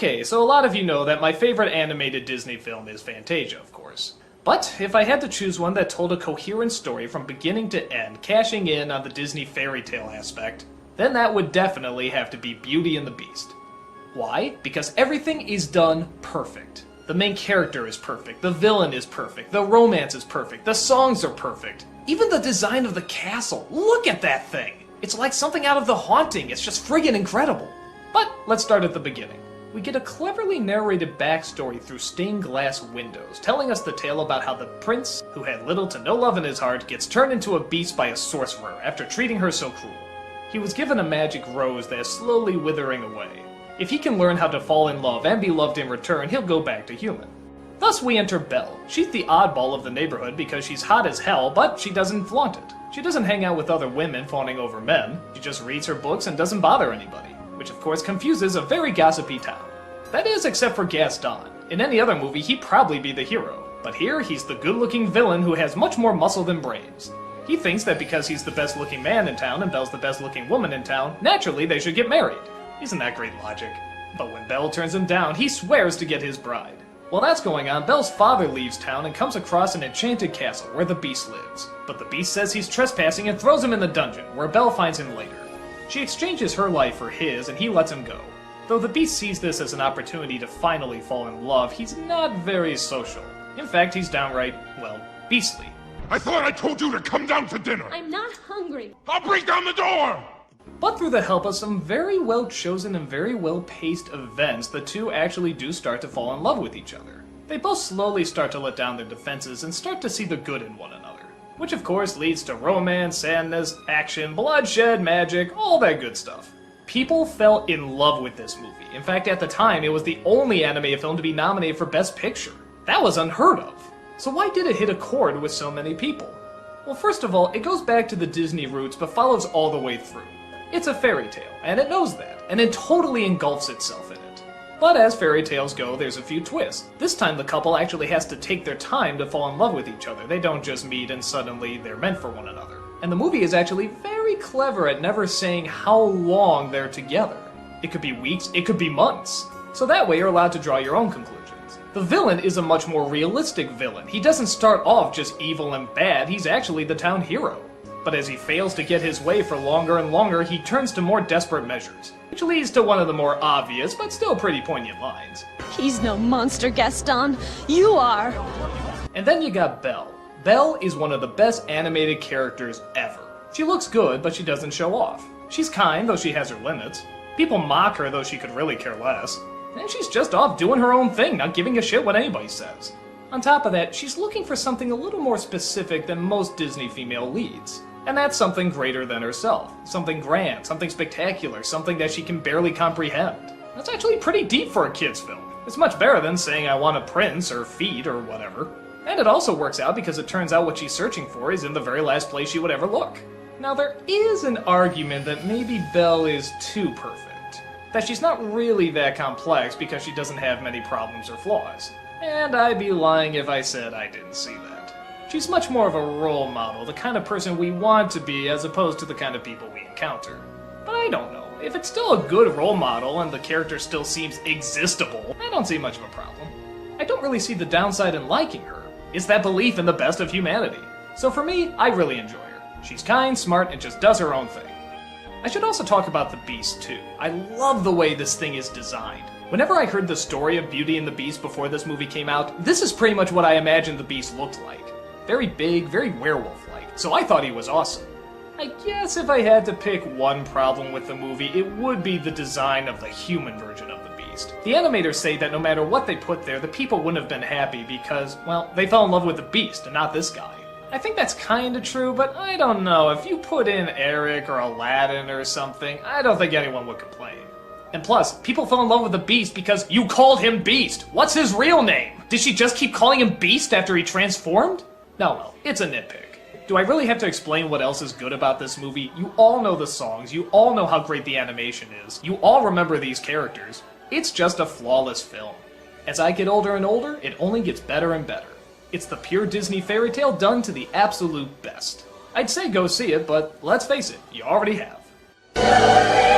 Okay, so a lot of you know that my favorite animated Disney film is Fantasia, of course. But if I had to choose one that told a coherent story from beginning to end, cashing in on the Disney fairy tale aspect, then that would definitely have to be Beauty and the Beast. Why? Because everything is done perfect. The main character is perfect, the villain is perfect, the romance is perfect, the songs are perfect. Even the design of the castle, look at that thing! It's like something out of The Haunting, it's just friggin' incredible. But let's start at the beginning. We get a cleverly narrated backstory through stained glass windows, telling us the tale about how the prince, who had little to no love in his heart, gets turned into a beast by a sorcerer after treating her so cruel. He was given a magic rose that is slowly withering away. If he can learn how to fall in love and be loved in return, he'll go back to human. Thus we enter Belle. She's the oddball of the neighborhood because she's hot as hell, but she doesn't flaunt it. She doesn't hang out with other women fawning over men, she just reads her books and doesn't bother anybody, which of course confuses a very gossipy town. That is, except for Gaston. In any other movie, he'd probably be the hero, but here he's the good-looking villain who has much more muscle than brains. He thinks that because he's the best-looking man in town and Belle's the best-looking woman in town, naturally they should get married. Isn't that great logic? But when Belle turns him down, he swears to get his bride. While that's going on, Belle's father leaves town and comes across an enchanted castle where the Beast lives. But the Beast says he's trespassing and throws him in the dungeon, where Belle finds him later. She exchanges her life for his, and he lets him go. Though the Beast sees this as an opportunity to finally fall in love, he's not very social. In fact, he's downright, well, beastly. I thought I told you to come down to dinner! I'm not hungry! I'll break down the door! But through the help of some very well chosen and very well paced events, the two actually do start to fall in love with each other. They both slowly start to let down their defenses and start to see the good in one another. Which of course leads to romance, sadness, action, bloodshed, magic, all that good stuff. People fell in love with this movie. In fact, at the time, it was the only anime film to be nominated for Best Picture. That was unheard of. So why did it hit a chord with so many people? Well, first of all, it goes back to the Disney roots, but follows all the way through. It's a fairy tale, and it knows that, and it totally engulfs itself in it. But as fairy tales go, there's a few twists. This time the couple actually has to take their time to fall in love with each other. They don't just meet and suddenly they're meant for one another. And the movie is actually very clever at never saying how long they're together. It could be weeks, it could be months. So that way you're allowed to draw your own conclusions. The villain is a much more realistic villain. He doesn't start off just evil and bad, he's actually the town hero. But as he fails to get his way for longer and longer, he turns to more desperate measures, which leads to one of the more obvious, but still pretty poignant lines. He's no monster, Gaston. You are! And then you got Belle. Belle is one of the best animated characters ever. She looks good, but she doesn't show off. She's kind, though she has her limits. People mock her, though she could really care less. And she's just off doing her own thing, not giving a shit what anybody says. On top of that, she's looking for something a little more specific than most Disney female leads. And that's something greater than herself. Something grand, something spectacular, something that she can barely comprehend. That's actually pretty deep for a kid's film. It's much better than saying I want a prince or feet or whatever. And it also works out because it turns out what she's searching for is in the very last place she would ever look. Now there is an argument that maybe Belle is too perfect. That she's not really that complex because she doesn't have many problems or flaws. And I'd be lying if I said I didn't see that. She's much more of a role model, the kind of person we want to be as opposed to the kind of people we encounter. But I don't know. If it's still a good role model and the character still seems existable, I don't see much of a problem. I don't really see the downside in liking her. It's that belief in the best of humanity. So for me, I really enjoy her. She's kind, smart, and just does her own thing. I should also talk about the Beast too. I love the way this thing is designed. Whenever I heard the story of Beauty and the Beast before this movie came out, this is pretty much what I imagined the Beast looked like. Very big, very werewolf-like, so I thought he was awesome. I guess if I had to pick one problem with the movie, it would be the design of the human version of the Beast. The animators say that no matter what they put there, the people wouldn't have been happy because, well, they fell in love with the Beast and not this guy. I think that's kinda true, but I don't know. If you put in Eric or Aladdin or something, I don't think anyone would complain. And plus, people fell in love with the Beast because you called him Beast! What's his real name? Did she just keep calling him Beast after he transformed? No, well, it's a nitpick. Do I really have to explain what else is good about this movie? You all know the songs, you all know how great the animation is, you all remember these characters. It's just a flawless film. As I get older and older, it only gets better and better. It's the pure Disney fairy tale done to the absolute best. I'd say go see it, but let's face it, you already have.